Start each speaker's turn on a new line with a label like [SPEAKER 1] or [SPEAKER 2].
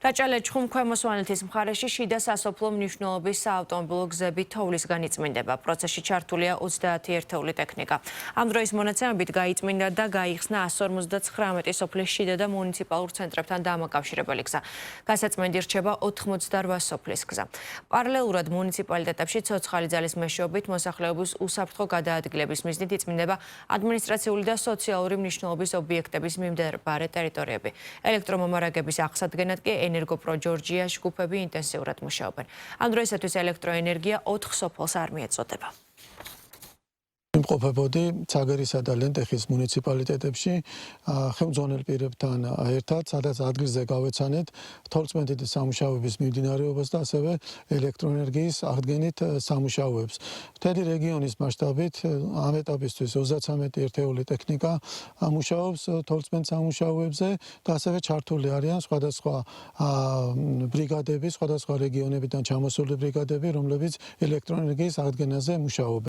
[SPEAKER 1] რაჭა-ლეჩხუმ ქვემო სვანეთის მხარეში შიდა სასოფლო მნიშვნელობის საავტომობილო გზები თოვლისგან იწმინდება. პროცესში ჩართულია 30 ერთეული ტექნიკა. ამ დროის მონაცემებით გაიწმინდა და გაიხსნა 159 სოფლის შიდა და მუნიციპალურ ცენტრებთან დამაკავშირებელი გზა. გასაწმენდი რჩება 88 სოფლის გზა. პარალელურად მუნიციპალიტეტებში ცოცხალი ძალის მეშვეობით მოსახლეობის უსაფრთხო გადაადგილების მიზნით იწმინდება ადმინისტრაციული და სოციალური მნიშვნელობის ობიექტების მიმდებარე ტერიტორიები. ელექტრომომარაგების აღსადგენად კი ენერგოპრო ჯორჯია ჯგუფები ინტენსიურად მუშაობენ. ამ დროისათვის ელექტროენერგია 4 სოფელს არ მიეწოდება.
[SPEAKER 2] იმყოფებოდი ცაგერისა და ლენტეხის მუნიციპალიტეტებში ხელმძღვანელ პირებთან ერთად, სადაც ადგილზე გავეცანეთ თორწმენდითი სამუშაოების მიმდინარეობას და ასევე ელექტროენერგიის აღდგენით სამუშაოებს. მთელი რეგიონის მასშტაბით ამ ეტაპისთვის 33 ერთეული ტექნიკა მუშაობს თორწმენ სამუშაოებზე და ასევე ჩართული არიან სხვადასხვა ბრიგადები, სხვადასხვა რეგიონებიდან ჩამოსული ბრიგადები, რომლებიც ელექტროენერგიის აღდგენაზე მუშაობენ.